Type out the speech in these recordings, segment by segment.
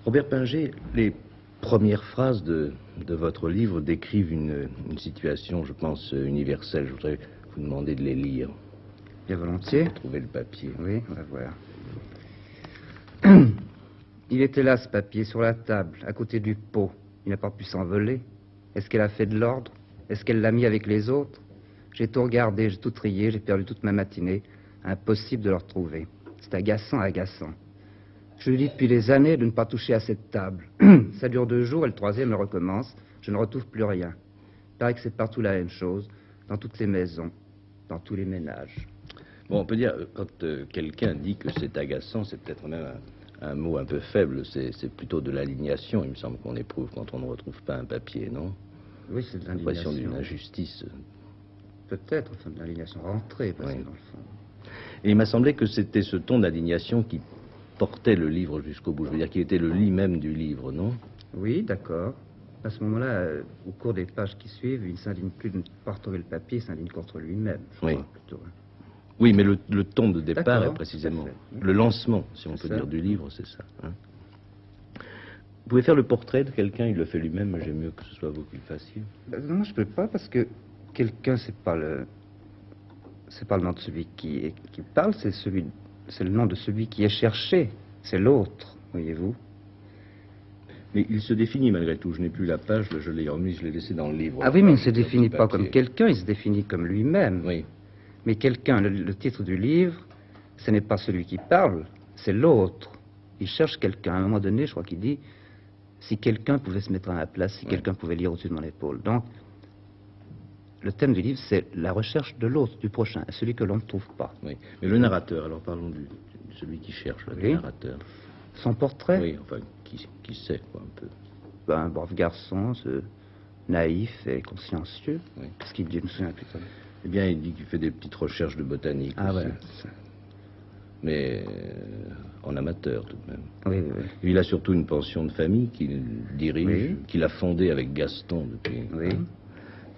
Robert Pinger, les premières phrases de votre livre décrivent une situation, je pense, universelle. Je voudrais vous demander de les lire. Bien volontiers. Pour trouver le papier. Oui, on va voir. Il était là, ce papier, sur la table, à côté du pot. Il n'a pas pu s'envoler. Est-ce qu'elle a fait de l'ordre? Est-ce qu'elle l'a mis avec les autres? J'ai tout regardé, j'ai tout trié, j'ai perdu toute ma matinée. Impossible de le retrouver. C'est agaçant, agaçant. Je lui dis depuis des années de ne pas toucher à cette table. Ça dure 2 jours et le 3e recommence. Je ne retrouve plus rien. Il paraît que c'est partout la même chose, dans toutes les maisons, dans tous les ménages. Bon, on peut dire, quand quelqu'un dit que c'est agaçant, c'est peut-être même un mot un peu faible. C'est plutôt de l'indignation, il me semble, qu'on éprouve quand on ne retrouve pas un papier, non? Oui, c'est de l'indignation. L'impression d'une injustice. Peut-être, enfin, de l'indignation rentrée, parce oui. que dans le fond... Et il m'a semblé que c'était ce ton d'indignation qui portait le livre jusqu'au bout. Je veux dire qu'il était le lit même du livre, non? Oui, d'accord. À ce moment-là, au cours des pages qui suivent, il ne s'indigne plus de ne pas retrouver le papier, il s'indigne contre lui-même, je crois, plutôt. Oui, mais le ton de départ est précisément le lancement, si on peut dire, du livre, c'est ça. Hein. Vous pouvez faire le portrait de quelqu'un, il le fait lui-même, mais j'aime mieux que ce soit vous qui le fassiez. Non, je peux pas, parce que quelqu'un, c'est pas le nom de celui qui parle, c'est le nom de celui qui est cherché, c'est l'autre, voyez-vous. Mais il se définit malgré tout, je n'ai plus la page, je l'ai remis, je l'ai laissé dans le livre. Ah oui, mais il ne se définit pas comme quelqu'un, il se définit comme lui-même. Oui. Mais quelqu'un, le titre du livre, ce n'est pas celui qui parle, c'est l'autre. Il cherche quelqu'un. À un moment donné, je crois qu'il dit, si quelqu'un pouvait se mettre à ma place, si quelqu'un pouvait lire au-dessus de mon épaule. Donc, le thème du livre, c'est la recherche de l'autre, du prochain, celui que l'on ne trouve pas. Oui, mais le narrateur, alors parlons de celui qui cherche, le narrateur. Son portrait? Oui, enfin, qui sait, quoi, un peu. Ben, un brave garçon, naïf et consciencieux. Oui. Qu'est-ce qu'il dit, je me souviens plus tard. Eh bien, il dit qu'il fait des petites recherches de botanique aussi. Ouais. Mais en amateur, tout de même. Oui, oui. Il a surtout une pension de famille qu'il dirige, qu'il a fondée avec Gaston depuis. Oui. Hein.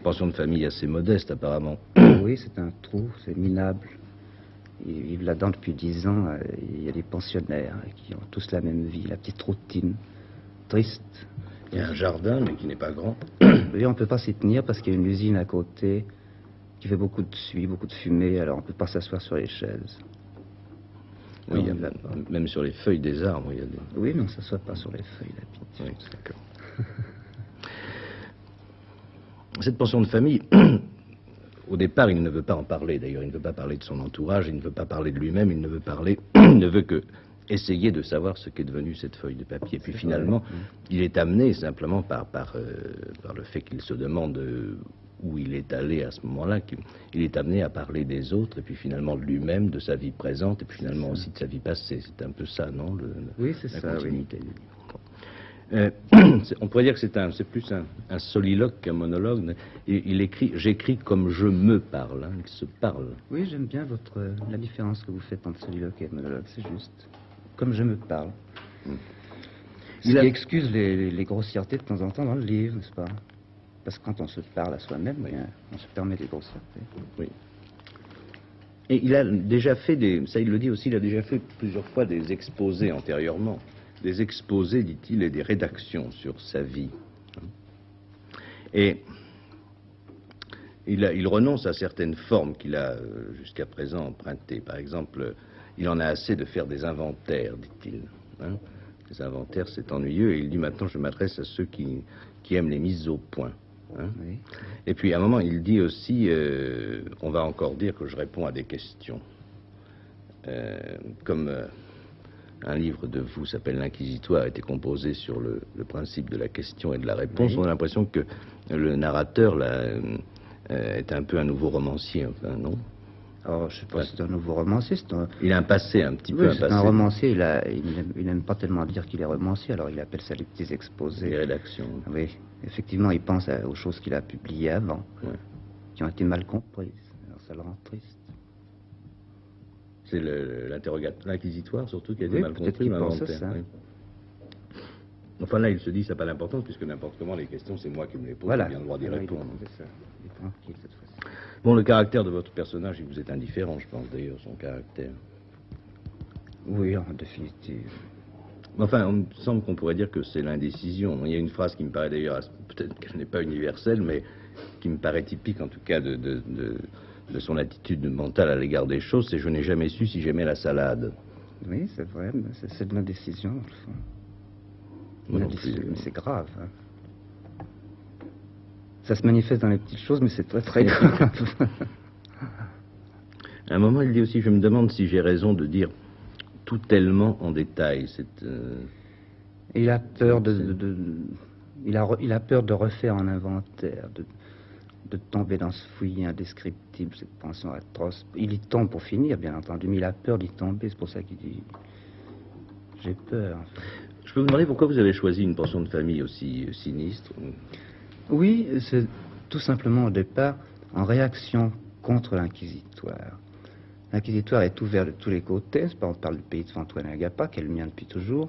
Pension de famille assez modeste, apparemment. Oui, c'est un trou, c'est minable. Ils vivent là-dedans depuis 10 ans. Il y a des pensionnaires qui ont tous la même vie, la petite routine, triste. Il y a un jardin, mais qui n'est pas grand. Oui, on ne peut pas s'y tenir parce qu'il y a une usine à côté qui fait beaucoup de suie, beaucoup de fumée, alors on ne peut pas s'asseoir sur les chaises. Oui, même sur les feuilles des arbres, il y a des... Oui, mais on ne s'assoit pas sur les feuilles d'habitude. Oui, d'accord. Cette pension de famille, au départ, il ne veut pas en parler, d'ailleurs. Il ne veut pas parler de son entourage, il ne veut pas parler de lui-même, il ne veut parler, il ne veut que essayer de savoir ce qu'est devenu cette feuille de papier. Puis finalement, il est amené simplement par le fait qu'il se demande où il est allé à ce moment-là, qu'il est amené à parler des autres, et puis finalement de lui-même, de sa vie présente, et puis finalement aussi de sa vie passée. C'est un peu ça, non? Oui, c'est ça, continuité du livre. On pourrait dire que c'est plus un soliloque qu'un monologue. Il écrit, j'écris comme je me parle, hein, il se parle. Oui, j'aime bien la différence que vous faites entre soliloque et monologue, c'est juste. Comme je me parle. Ce qui excuse les grossièretés de temps en temps dans le livre, n'est-ce pas? Parce que quand on se parle à soi-même, on se permet des grossièretés. Oui. Et il a déjà fait ça il le dit aussi, il a déjà fait plusieurs fois des exposés antérieurement. Des exposés, dit-il, et des rédactions sur sa vie. Et il renonce à certaines formes qu'il a jusqu'à présent empruntées. Par exemple, il en a assez de faire des inventaires, dit-il. Hein. Les inventaires, c'est ennuyeux, et il dit maintenant je m'adresse à ceux qui aiment les mises au point. Hein. Oui. Et puis à un moment, il dit aussi, on va encore dire que je réponds à des questions. Comme... un livre de vous s'appelle L'Inquisitoire, a été composé sur le principe de la question et de la réponse. Oui. On a l'impression que le narrateur là, est un peu un nouveau romancier, enfin, non? Alors, je ne sais pas si c'est un nouveau romancier. Il a un passé, un petit peu un passé. C'est un romancier, il n'aime pas tellement dire qu'il est romancier, alors il appelle ça les petits exposés. Les rédactions. Oui, effectivement, il pense aux choses qu'il a publiées avant, qui ont été mal comprises. Alors ça le rend triste. C'est l'inquisitoire, surtout, qui a été mal compris, l'inventaire. Oui. Enfin, là, il se dit, ça n'a pas d'importance, puisque n'importe comment, les questions, c'est moi qui me les pose, j'ai bien le droit d'y répondre. Il est tranquille, cette fois-ci. Bon, le caractère de votre personnage, il vous est indifférent, je pense, d'ailleurs, son caractère. Oui, en définitive. Enfin, il me semble qu'on pourrait dire que c'est l'indécision. Il y a une phrase qui me paraît d'ailleurs, peut-être qu'elle n'est pas universelle, mais qui me paraît typique en tout cas de son attitude mentale à l'égard des choses, c'est « je n'ai jamais su si j'aimais la salade ». Oui, c'est vrai, mais c'est de l'indécision, dans le fond. Moi non plus. Mais c'est grave. Hein. Ça se manifeste dans les petites choses, mais c'est très très grave. À un moment, il dit aussi « je me demande si j'ai raison de dire tout tellement en détail ». Il a peur il a peur de refaire un inventaire, de tomber dans ce fouillis indescriptible, cette pension atroce. Il y tombe pour finir, bien entendu, mais il a peur d'y tomber, c'est pour ça qu'il dit « j'ai peur ». Je peux vous demander pourquoi vous avez choisi une pension de famille aussi sinistre? Oui, c'est tout simplement au départ en réaction contre l'inquisitoire. L'inquisitoire est ouvert de tous les côtés, on parle du pays de Antoine Agapa, qui est le mien depuis toujours,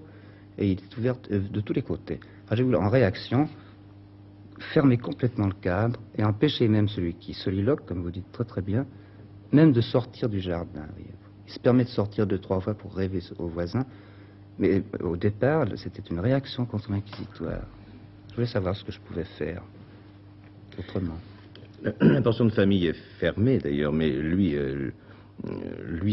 et il est ouvert de tous les côtés. Alors j'ai voulu, en réaction, fermer complètement le cadre et empêcher même celui qui soliloque, comme vous dites très très bien, même de sortir du jardin. Il se permet de sortir 2-3 fois pour rêver aux voisins, mais au départ, c'était une réaction contre l'inquisitoire. Je voulais savoir ce que je pouvais faire autrement. La pension de famille est fermée d'ailleurs, mais lui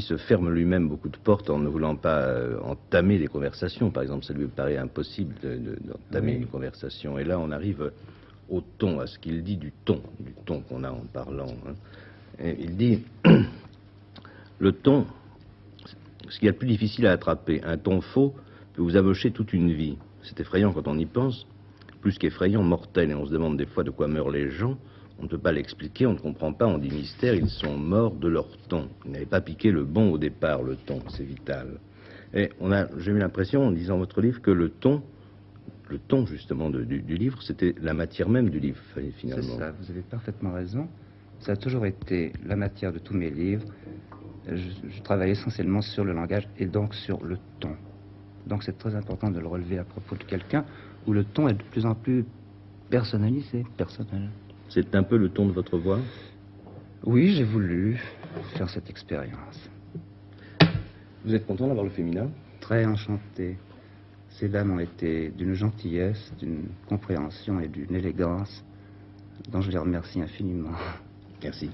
se ferme lui-même beaucoup de portes en ne voulant pas entamer des conversations. Par exemple, ça lui paraît impossible d'entamer une conversation. Et là, on arrive au ton, à ce qu'il dit du ton qu'on a en parlant. Hein. Et il dit, le ton, ce qu'il y a de plus difficile à attraper, un ton faux peut vous avocher toute une vie. C'est effrayant quand on y pense, plus qu'effrayant, mortel. Et on se demande des fois de quoi meurent les gens. On ne peut pas l'expliquer, on ne comprend pas, on dit mystère, ils sont morts de leur ton. Ils n'avaient pas piqué le bon au départ, le ton, c'est vital. Et j'ai eu l'impression, en lisant votre livre, que le ton justement du livre, c'était la matière même du livre, finalement. C'est ça, vous avez parfaitement raison. Ça a toujours été la matière de tous mes livres. Je travaille essentiellement sur le langage et donc sur le ton. Donc c'est très important de le relever à propos de quelqu'un où le ton est de plus en plus personnalisé, personnel. C'est un peu le ton de votre voix? Oui, j'ai voulu faire cette expérience. Vous êtes content d'avoir le féminin? Très enchanté. Ces dames ont été d'une gentillesse, d'une compréhension et d'une élégance dont je les remercie infiniment. Merci.